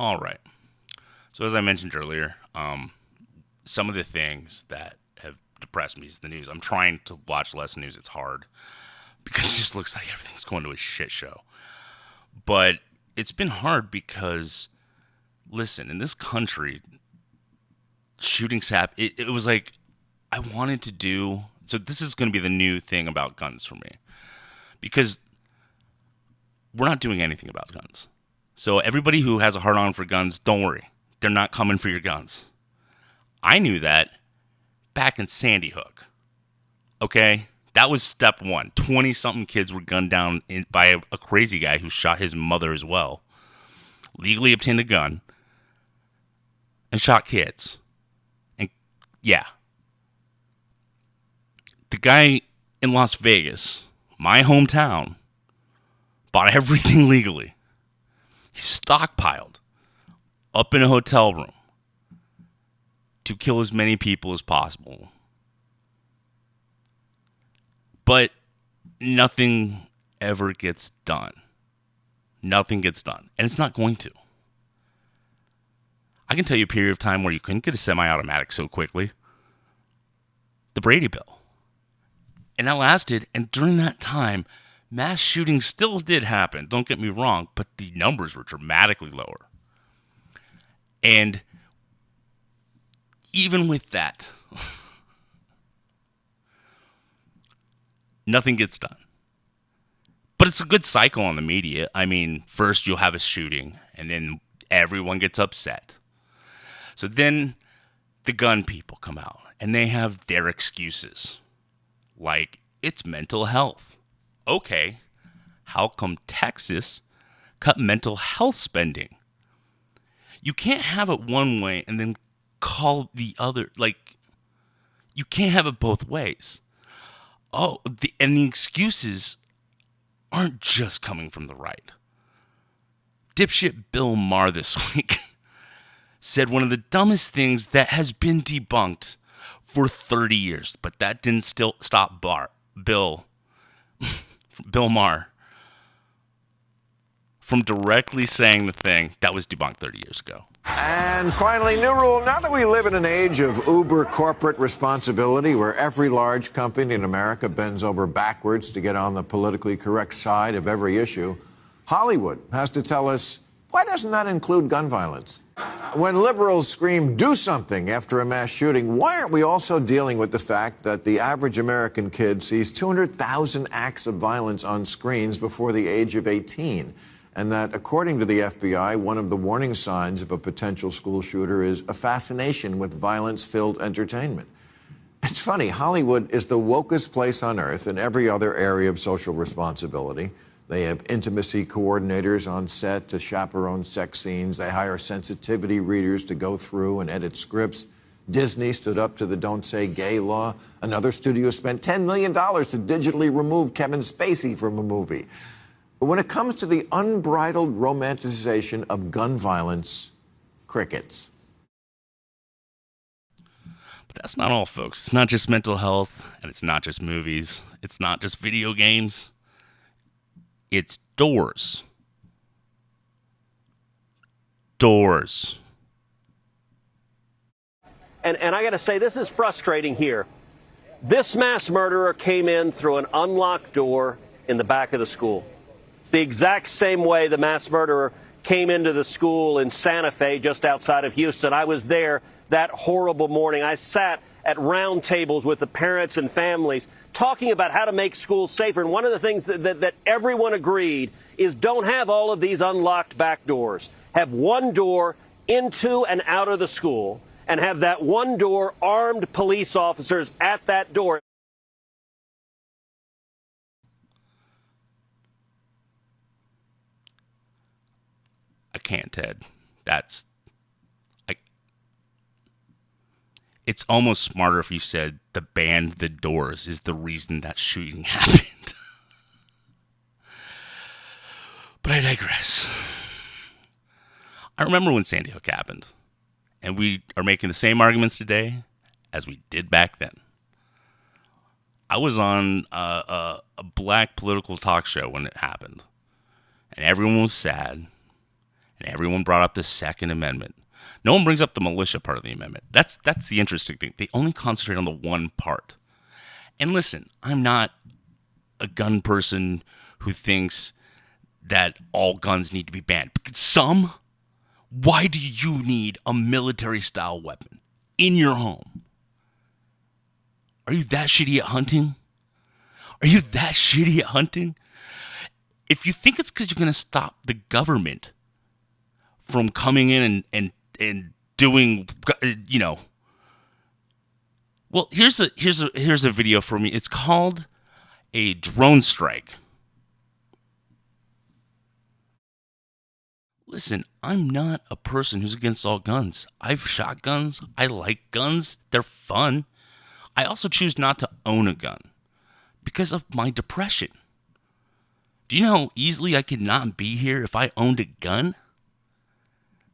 All right. So as I mentioned earlier, some of the things that have depressed me is the news. I'm trying to watch less news. It's hard because it just looks like everything's going to a shit show. But it's been hard because, listen, in this country, shootings happen. It was like I wanted to do. So this is going to be the new thing about guns for me because we're not doing anything about guns. So everybody who has a hard on for guns, don't worry. They're not coming for your guns. I knew that back in Sandy Hook. Okay? That was step one. 20-something kids were gunned down by a crazy guy who shot his mother as well. Legally obtained a gun. And shot kids. And yeah. The guy in Las Vegas, my hometown, bought everything legally. He stockpiled up in a hotel room to kill as many people as possible. But nothing ever gets done. Nothing gets done. And it's not going to. I can tell you a period of time where you couldn't get a semi-automatic so quickly. The Brady Bill. And that lasted, and during that time, mass shootings still did happen, don't get me wrong, but the numbers were dramatically lower. And even with that, nothing gets done. But it's a good cycle on the media. I mean, first you'll have a shooting, and then everyone gets upset. So then the gun people come out, and they have their excuses. Like, it's mental health. Okay, how come Texas cut mental health spending? You can't have it one way and then call the other, like, you can't have it both ways. And the excuses aren't just coming from the right. Dipshit Bill Maher this week said one of the dumbest things that has been debunked for 30 years, but that didn't still stop Bill Maher from directly saying the thing that was debunked 30 years ago. And finally, new rule. Now that we live in an age of uber corporate responsibility where every large company in America bends over backwards to get on the politically correct side of every issue, Hollywood has to tell us, why doesn't that include gun violence? When liberals scream, do something after a mass shooting, why aren't we also dealing with the fact that the average American kid sees 200,000 acts of violence on screens before the age of 18? And that, according to the FBI, one of the warning signs of a potential school shooter is a fascination with violence-filled entertainment. It's funny, Hollywood is the wokest place on earth in every other area of social responsibility. They have intimacy coordinators on set to chaperone sex scenes. They hire sensitivity readers to go through and edit scripts. Disney stood up to the Don't Say Gay law. Another studio spent $10 million to digitally remove Kevin Spacey from a movie. But when it comes to the unbridled romanticization of gun violence, crickets. But that's not all, folks. It's not just mental health, and it's not just movies. It's not just video games. It's doors. Doors. And I got to say, this is frustrating here. This mass murderer came in through an unlocked door in the back of the school. It's the exact same way the mass murderer came into the school in Santa Fe, just outside of Houston. I was there that horrible morning. I sat at round tables with the parents and families talking about how to make schools safer. And one of the things that everyone agreed is don't have all of these unlocked back doors. Have one door into and out of the school, and have that one door armed police officers at that door. I can't, Ted. It's almost smarter if you said the band The Doors is the reason that shooting happened. But I digress. I remember when Sandy Hook happened, and we are making the same arguments today as we did back then. I was on a black political talk show when it happened, and everyone was sad, And everyone brought up the Second Amendment. No one brings up the militia part of the amendment. That's the interesting thing. They only concentrate on the one part. And listen, I'm not a gun person who thinks that all guns need to be banned. But some, why do you need a military-style weapon in your home? Are you that shitty at hunting? Are you that shitty at hunting? If you think it's because you're going to stop the government from coming in and doing, well, here's a video for me. It's called a drone strike. Listen, I'm not a person who's against all guns. I've shot guns. I like guns. They're fun. I also choose not to own a gun because of my depression. Do you know how easily I could not be here if I owned a gun?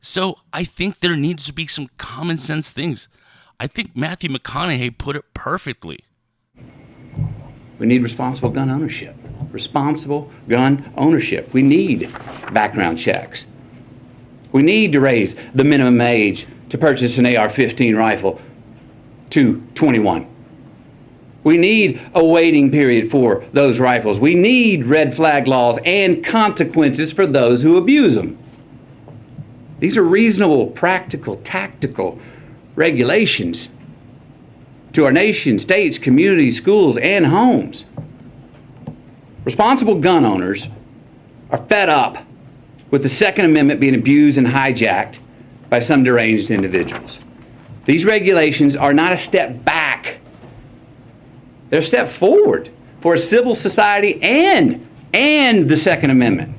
So I think there needs to be some common sense things. I think Matthew McConaughey put it perfectly. We need responsible gun ownership. Responsible gun ownership. We need background checks. We need to raise the minimum age to purchase an AR-15 rifle to 21. We need a waiting period for those rifles. We need red flag laws and consequences for those who abuse them. These are reasonable, practical, tactical regulations to our nation, states, communities, schools, and homes. Responsible gun owners are fed up with the Second Amendment being abused and hijacked by some deranged individuals. These regulations are not a step back. They're a step forward for a civil society and the Second Amendment.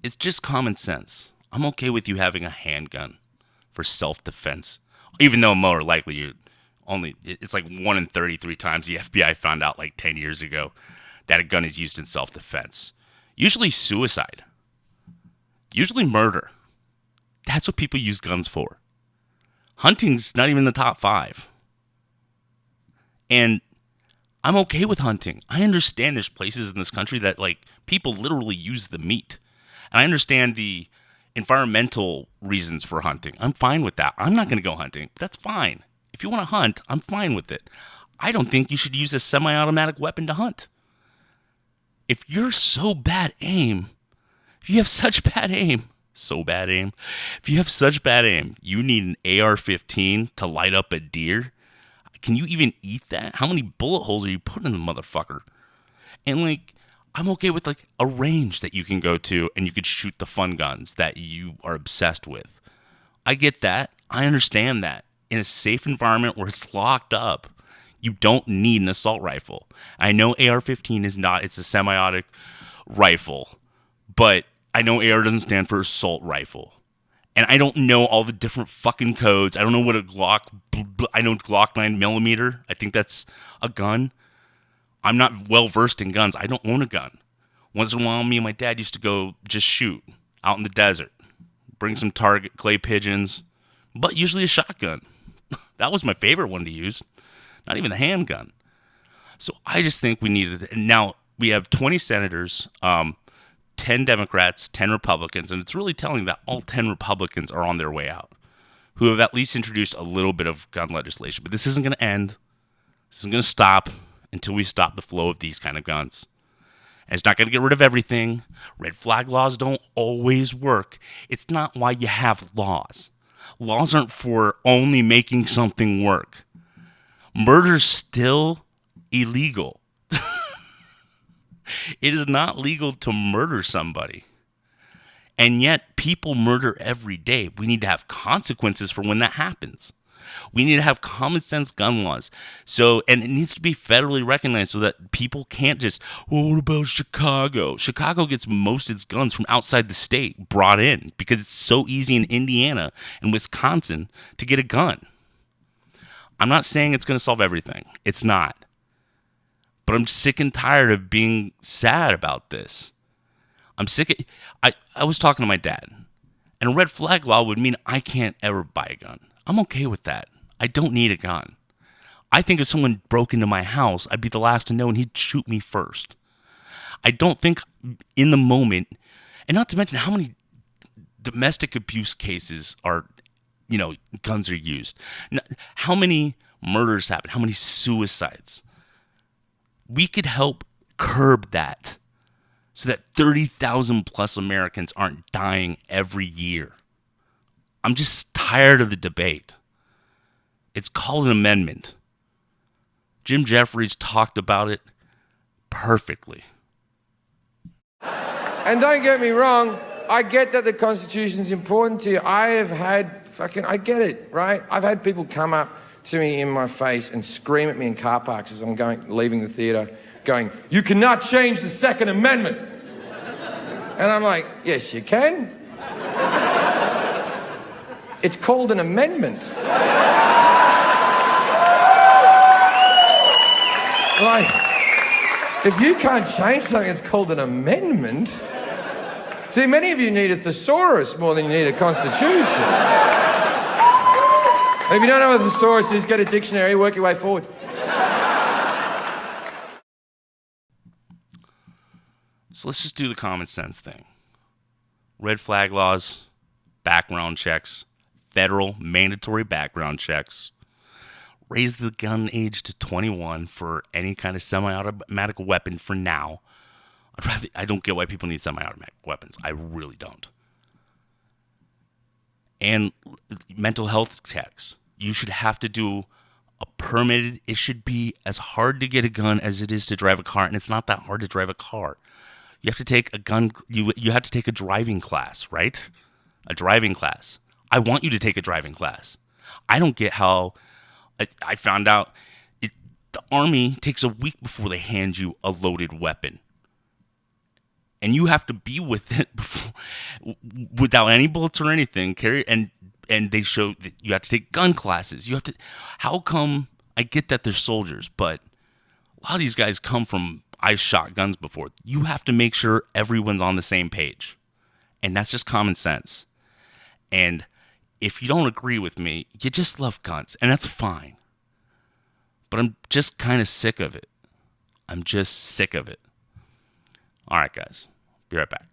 It's just common sense. I'm okay with you having a handgun for self-defense, even though more likely it's like 1 in 33 times the FBI found out like 10 years ago that a gun is used in self-defense. Usually suicide. Usually murder. That's what people use guns for. Hunting's not even in the top 5. And I'm okay with hunting. I understand there's places in this country that like people literally use the meat. And I understand the environmental reasons for hunting. I'm fine with that. I'm not going to go hunting. That's fine. If you want to hunt, I'm fine with it. I don't think you should use a semi-automatic weapon to hunt. If you're so bad aim, if you have such bad aim, if you have such bad aim, you need an AR-15 to light up a deer. Can you even eat that? How many bullet holes are you putting in the motherfucker? And like, I'm okay with like a range that you can go to and you could shoot the fun guns that you are obsessed with. I get that. I understand that. In a safe environment where it's locked up, you don't need an assault rifle. I know AR-15 is not, it's a semi-automatic rifle, but I know AR doesn't stand for assault rifle. And I don't know all the different fucking codes. I don't know what a Glock, I know Glock 9mm. I think that's a gun. I'm not well versed in guns. I don't own a gun. Once in a while, me and my dad used to go just shoot out in the desert. Bring some target clay pigeons, but usually a shotgun. That was my favorite one to use. Not even the handgun. So I just think we needed it. Now, we have 20 senators, 10 Democrats, 10 Republicans, and it's really telling that all 10 Republicans are on their way out, who have at least introduced a little bit of gun legislation. But this isn't going to end. This isn't going to stop until we stop the flow of these kind of guns. And it's not going to get rid of everything. Red flag laws don't always work. It's not why you have laws. Laws aren't for only making something work. Murder's still illegal. It is not legal to murder somebody. And yet people murder every day. We need to have consequences for when that happens. We need to have common sense gun laws. So, and it needs to be federally recognized so that people can't just, well, what about Chicago? Chicago gets most of its guns from outside the state brought in because it's so easy in Indiana and Wisconsin to get a gun. I'm not saying it's going to solve everything. It's not. But I'm sick and tired of being sad about this. I'm sick of, I was talking to my dad, and a red flag law would mean I can't ever buy a gun. I'm okay with that. I don't need a gun. I think if someone broke into my house, I'd be the last to know and he'd shoot me first. I don't think in the moment, and not to mention how many domestic abuse cases are, guns are used. How many murders happen? How many suicides? We could help curb that so that 30,000 plus Americans aren't dying every year. I'm just tired of the debate. It's called an amendment. Jim Jeffries talked about it perfectly. And don't get me wrong, I get that the Constitution's important to you. I get it, right? I've had people come up to me in my face and scream at me in car parks as I'm leaving the theatre, going, "You cannot change the Second Amendment." And I'm like, yes, you can. It's called an amendment. Like, if you can't change something, it's called an amendment. See, many of you need a thesaurus more than you need a constitution. And if you don't know what a thesaurus is, get a dictionary, work your way forward. So let's just do the common sense thing. Red flag laws, background checks, federal mandatory background checks. Raise the gun age to 21 for any kind of semi-automatic weapon for now. I don't get why people need semi-automatic weapons. I really don't. And mental health checks. You should have to do a permitted. It should be as hard to get a gun as it is to drive a car, and it's not that hard to drive a car. You have to take a gun. You have to take a driving class, right? A driving class. I want you to take a driving class. I don't get how. I found out the Army takes a week before they hand you a loaded weapon. And you have to be with it without any bullets or anything. And they show that you have to take gun classes. You have to. How come? I get that they're soldiers, but a lot of these guys come from. I shot guns before. You have to make sure everyone's on the same page, and that's just common sense. And if you don't agree with me, you just love guns, and that's fine. But I'm just kind of sick of it. I'm just sick of it. All right, guys. Be right back.